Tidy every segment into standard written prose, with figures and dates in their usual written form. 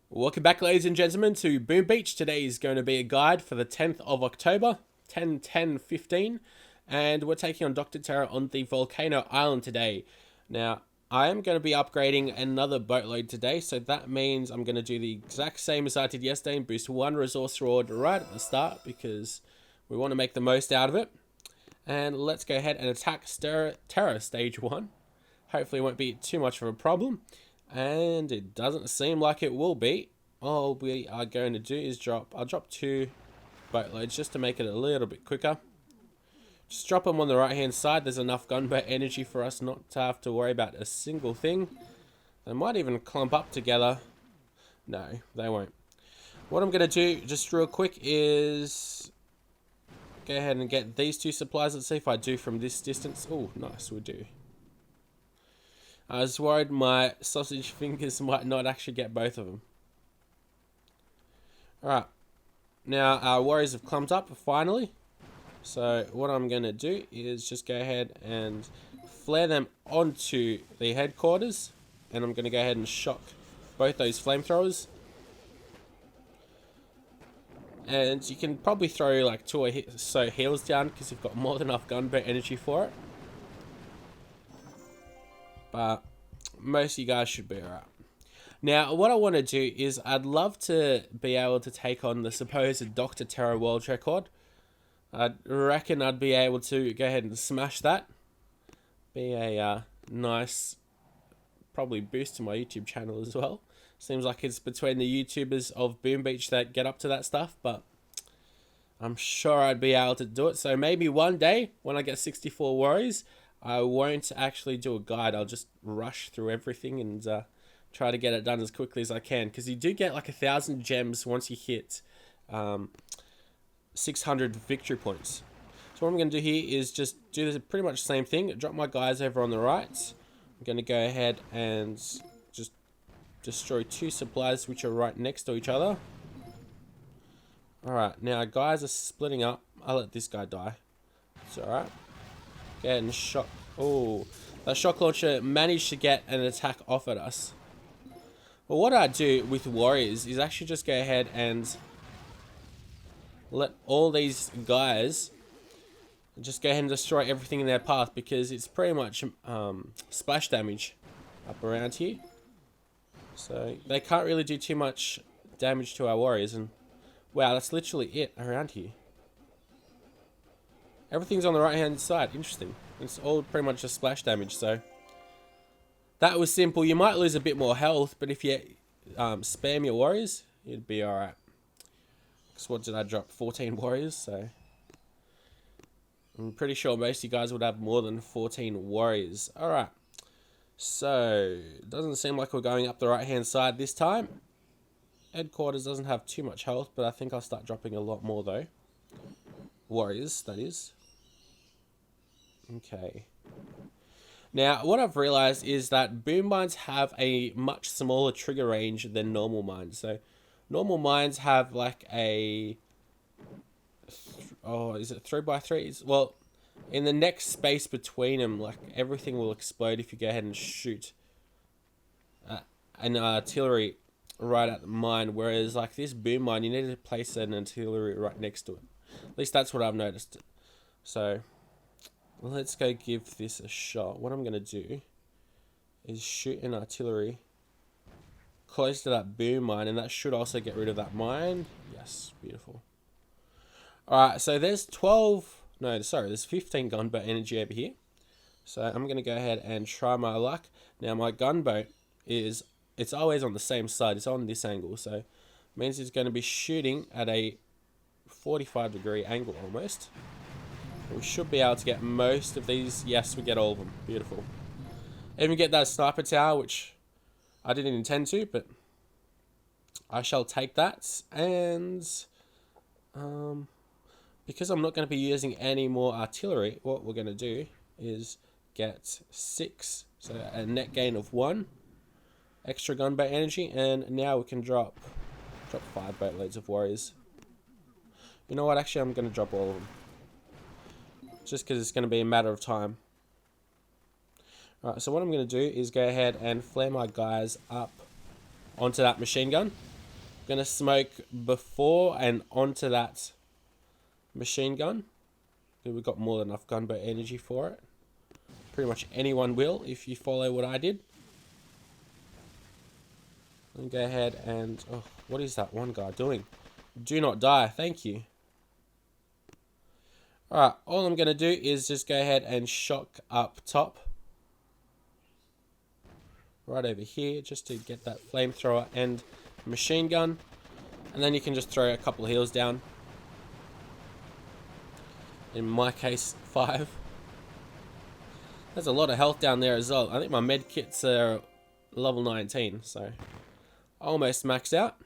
Welcome back, ladies and gentlemen, to Boom Beach. Today is going to be a guide for the 10th of October, 10-10-15, and we're taking on Dr. Terra on the Volcano Island today. Now, I am going to be upgrading another boatload today, so that means I'm going to do the exact same as I did yesterday and boost one resource reward right at the start because we want to make the most out of it. And let's go ahead and attack Terra Stage 1. Hopefully it won't be too much of a problem. And it doesn't seem like it will be. All we are going to do is I'll drop two boatloads just to make it a little bit quicker. Just drop them on the right hand side. There's enough gunboat energy for us not to have to worry about a single thing. They might even clump up together. No, they won't. What I'm going to do just real quick is go ahead and get these two supplies. Let's see if I do from this distance. Oh, nice, we do. I was worried my sausage fingers might not actually get both of them. Alright. Now our warriors have clumped up finally. So what I'm going to do is just go ahead and flare them onto the headquarters. And I'm going to go ahead and shock both those flamethrowers. And you can probably throw like two or so heals down because you've got more than enough gunboat energy for it. But most of you guys should be alright. Now, what I want to do is I'd love to be able to take on the supposed Dr. Terra world record. I reckon I'd be able to go ahead and smash that. Be a nice, probably boost to my YouTube channel as well. Seems like it's between the YouTubers of Boom Beach that get up to that stuff, but I'm sure I'd be able to do it. So maybe one day when I get 64 warriors, I won't actually do a guide. I'll just rush through everything and try to get it done as quickly as I can. Because you do get like 1,000 gems once you hit 600 victory points. So what I'm going to do here is just do this pretty much the same thing. Drop my guys over on the right. I'm going to go ahead and just destroy two supplies which are right next to each other. Alright, now guys are splitting up. I'll let this guy die. It's alright. Go ahead and shock. Oh, that shock launcher managed to get an attack off at us. Well, what I do with warriors is actually just go ahead and let all these guys just go ahead and destroy everything in their path because it's pretty much splash damage up around here. So they can't really do too much damage to our warriors. And wow, that's literally it around here. Everything's on the right hand side. Interesting. It's all pretty much just splash damage. So that was simple. You might lose a bit more health, but if you spam your warriors, you'd be alright. So what did I drop? 14 warriors. So I'm pretty sure most of you guys would have more than 14 warriors. Alright. So it doesn't seem like we're going up the right hand side this time. Headquarters doesn't have too much health, but I think I'll start dropping a lot more though. Warriors, that is. Okay. Now, what I've realized is that boom mines have a much smaller trigger range than normal mines. So, normal mines have like a... Oh, is it 3x3? Well, in the next space between them, like everything will explode if you go ahead and shoot an artillery right at the mine. Whereas, like this boom mine, you need to place an artillery right next to it. At least that's what I've noticed. So, let's go give this a shot. What I'm going to do is shoot an artillery close to that boom mine, and that should also get rid of that mine. Yes, beautiful. Alright, so there's 15 gunboat energy over here. So I'm going to go ahead and try my luck. Now my gunboat it's always on the same side. It's on this angle, so it means it's going to be shooting at a 45-degree angle almost. We should be able to get most of these. Yes, we get all of them. Beautiful. Even get that sniper tower, which I didn't intend to, but I shall take that. And because I'm not going to be using any more artillery, what we're going to do is get 6, so a net gain of 1 extra gunboat energy, and now we can drop 5 boatloads of warriors. You know what? Actually, I'm going to drop all of them. Just because it's going to be a matter of time. Alright, so what I'm going to do is go ahead and flare my guys up onto that machine gun. Gonna smoke before and onto that machine gun. We've got more than enough gunboat energy for it. Pretty much anyone will if you follow what I did. And go ahead and... oh, what is that one guy doing? Do not die, thank you. Alright, all I'm going to do is just go ahead and shock up top. Right over here, just to get that flamethrower and machine gun. And then you can just throw a couple of heals down. In my case, 5. There's a lot of health down there as well. I think my medkits are level 19, so almost maxed out.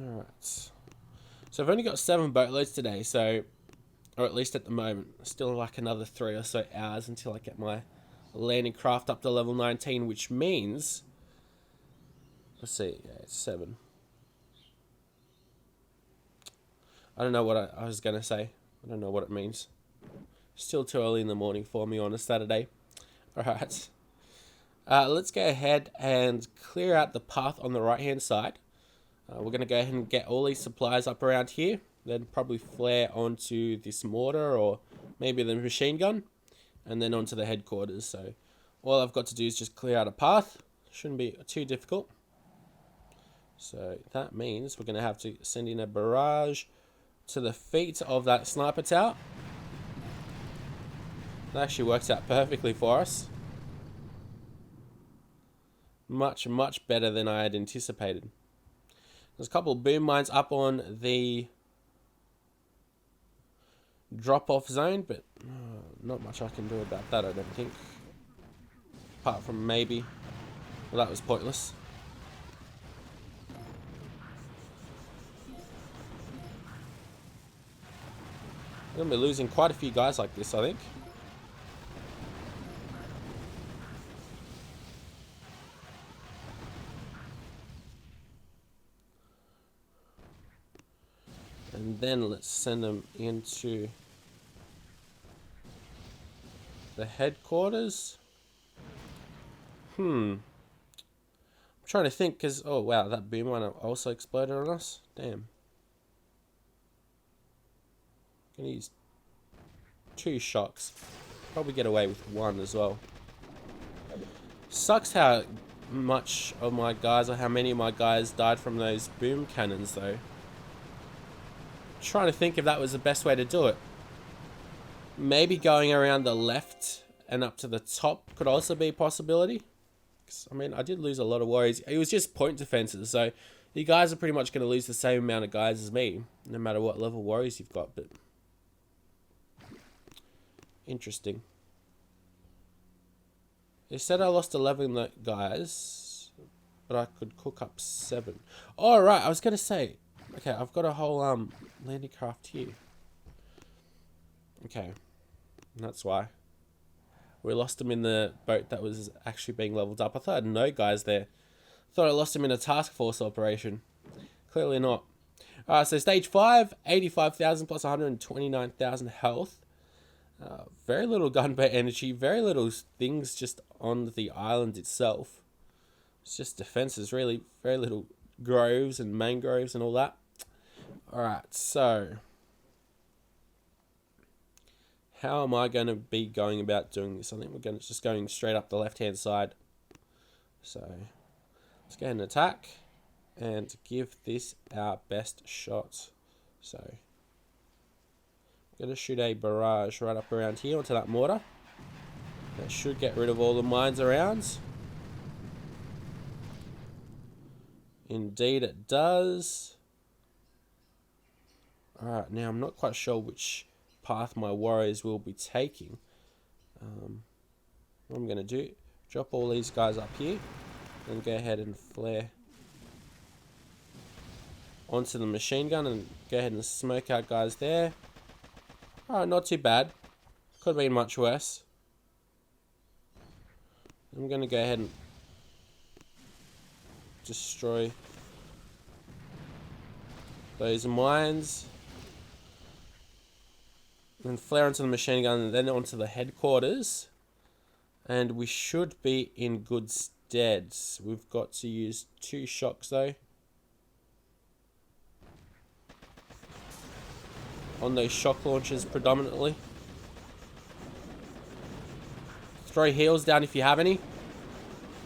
Alright. So I've only got 7 boatloads today, so, or at least at the moment, still like another 3 or so hours until I get my landing craft up to level 19, which means, let's see, yeah, it's 7. I don't know what I was going to say. I don't know what it means. Still too early in the morning for me on a Saturday. Alright. Let's go ahead and clear out the path on the right hand side. We're going to go ahead and get all these supplies up around here. Then probably flare onto this mortar or maybe the machine gun. And then onto the headquarters. So all I've got to do is just clear out a path. Shouldn't be too difficult. So that means we're going to have to send in a barrage to the feet of that sniper tower. That actually works out perfectly for us. Much, much better than I had anticipated. There's a couple of boom mines up on the drop-off zone, but not much I can do about that, I don't think. Apart from maybe... well, that was pointless. We're going to be losing quite a few guys like this, I think. And then let's send them into the headquarters. I'm trying to think, because... oh wow, that boom mine also exploded on us. Damn. Gonna use 2 shocks. Probably get away with 1 as well. Sucks how much of my guys, or how many of my guys died from those boom cannons though. Trying to think if that was the best way to do it. Maybe going around the left and up to the top could also be a possibility. I mean, I did lose a lot of warriors. It was just point defenses, so you guys are pretty much going to lose the same amount of guys as me, no matter what level warriors you've got. But interesting. They said I lost 11 guys, but I could cook up 7. Oh, right, I was going to say, okay, I've got a whole landing craft here. Okay, that's why. We lost him in the boat that was actually being leveled up. I thought I had no guys there. Thought I lost him in a task force operation. Clearly not. Alright, so stage 5, 85,000 plus 129,000 health. Very little gunboat energy, very little things just on the island itself. It's just defenses, really. Very little groves and mangroves and all that. Alright, so how am I going to be going about doing this? I think we're just going straight up the left-hand side. So let's go ahead and attack and give this our best shot. So I'm going to shoot a barrage right up around here onto that mortar. That should get rid of all the mines around. Indeed it does. Alright, now I'm not quite sure which path my warriors will be taking. What I'm going to do, drop all these guys up here and go ahead and flare onto the machine gun and go ahead and smoke out guys there. Alright, not too bad. Could have been much worse. I'm going to go ahead and destroy those mines. And flare onto the machine gun and then onto the headquarters. And we should be in good dead. We've got to use 2 shocks though. On those shock launchers predominantly. Throw heals down if you have any.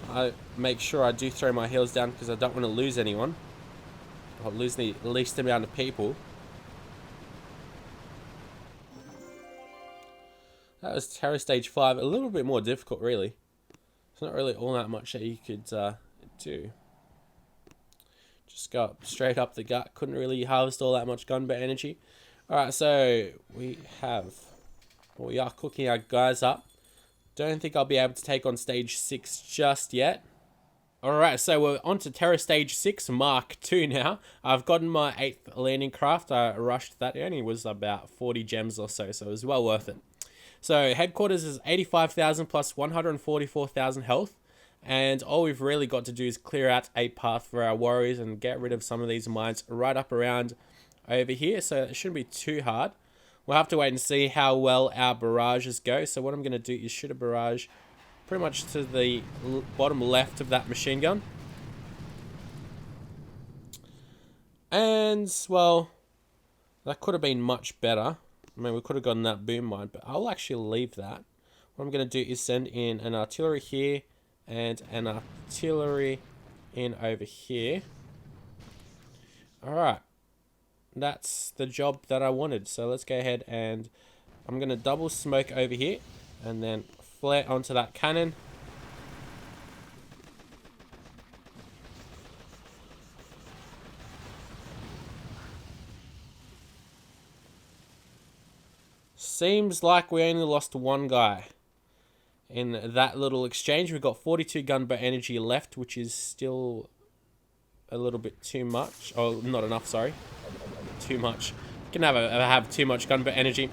I make sure I do throw my heals down because I don't want to lose anyone. I'll lose the least amount of people. That was Terror Stage 5. A little bit more difficult, really. It's not really all that much that you could do. Just go straight up the gut. Couldn't really harvest all that much gunboat energy. Alright, so we are cooking our guys up. Don't think I'll be able to take on Stage 6 just yet. Alright, so we're on to Terror Stage 6 Mark 2 now. I've gotten my 8th landing craft. I rushed that. It only was about 40 gems or so, so it was well worth it. So headquarters is 85,000 plus 144,000 health. And all we've really got to do is clear out a path for our warriors and get rid of some of these mines right up around over here. So it shouldn't be too hard. We'll have to wait and see how well our barrages go. So what I'm going to do is shoot a barrage pretty much to the bottom left of that machine gun. And, well, that could have been much better. I mean, we could have gotten that boom mine, but I'll actually leave that. What I'm going to do is send in an artillery here and an artillery in over here. Alright. That's the job that I wanted. So let's go ahead and I'm going to double smoke over here and then flare onto that cannon. Seems like we only lost 1 guy in that little exchange. We've got 42 gunboat energy left, which is still a little bit too much. Oh, not enough, sorry. Too much. You can have too much gunboat energy.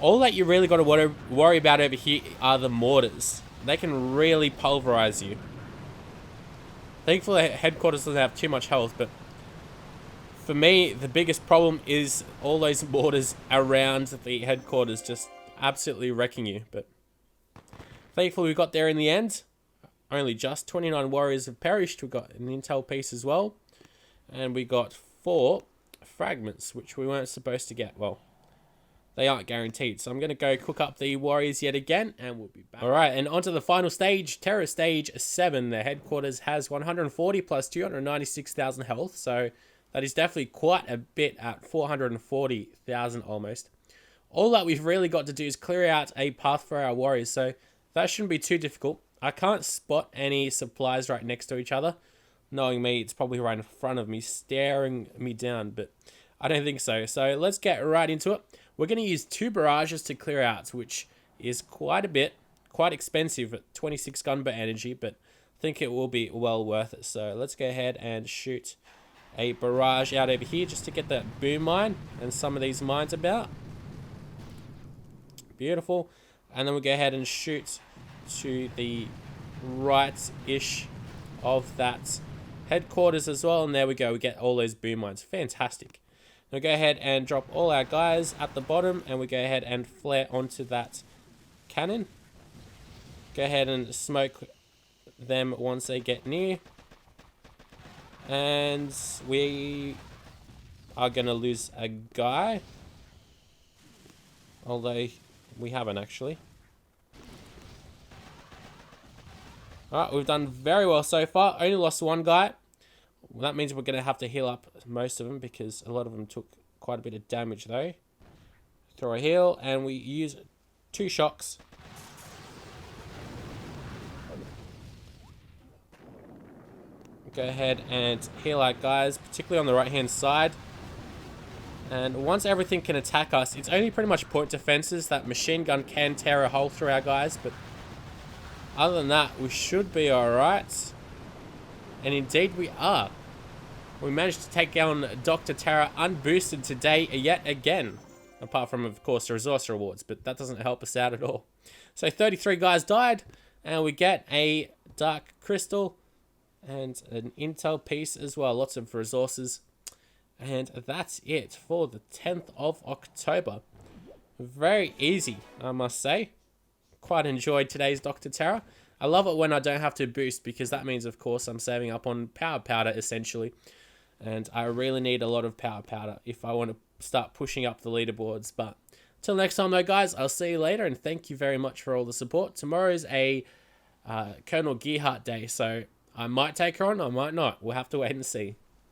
All that you really got to worry about over here are the mortars. They can really pulverize you. Thankfully, headquarters doesn't have too much health, but for me, the biggest problem is all those mortars around the headquarters just absolutely wrecking you. But thankfully, we got there in the end. Only just 29 warriors have perished. We got an intel piece as well, and we got 4 fragments, which we weren't supposed to get. Well, they aren't guaranteed. So I'm going to go cook up the warriors yet again, and we'll be back. All right, and onto the final stage, Terror Stage 7. The headquarters has 140 plus 296,000 health, so that is definitely quite a bit at 440,000 almost. All that we've really got to do is clear out a path for our warriors, so that shouldn't be too difficult. I can't spot any supplies right next to each other. Knowing me, it's probably right in front of me, staring me down, but I don't think so. So let's get right into it. We're going to use 2 barrages to clear out, which is quite a bit, quite expensive at 26 gunboat energy, but I think it will be well worth it. So let's go ahead and shoot a barrage out over here just to get that boom mine and some of these mines about. Beautiful. And then we'll go ahead and shoot to the right-ish of that headquarters as well, and there we go. We get all those boom mines. Fantastic. Now go ahead and drop all our guys at the bottom, and we go ahead and flare onto that cannon. Go ahead and smoke them once they get near, and we are gonna lose a guy, although we haven't actually. Alright, we've done very well so far. Only lost 1 guy. Well, that means we're going to have to heal up most of them because a lot of them took quite a bit of damage though. Throw a heal and we use 2 shocks. Go ahead and heal our guys, particularly on the right hand side. And once everything can attack us, it's only pretty much point defenses. That machine gun can tear a hole through our guys, but other than that, we should be alright. And indeed we are. We managed to take down Dr. Terra unboosted today yet again. Apart from, of course, the resource rewards, but that doesn't help us out at all. So 33 guys died, and we get a dark crystal and an intel piece as well. Lots of resources. And that's it for the 10th of October. Very easy, I must say. Quite enjoyed today's Dr. Terra. I love it when I don't have to boost, because that means, of course, I'm saving up on power powder, essentially. And I really need a lot of power powder if I want to start pushing up the leaderboards. But till next time, though, guys, I'll see you later, and thank you very much for all the support. Tomorrow's a Colonel Gearhart day, so I might take her on, I might not. We'll have to wait and see.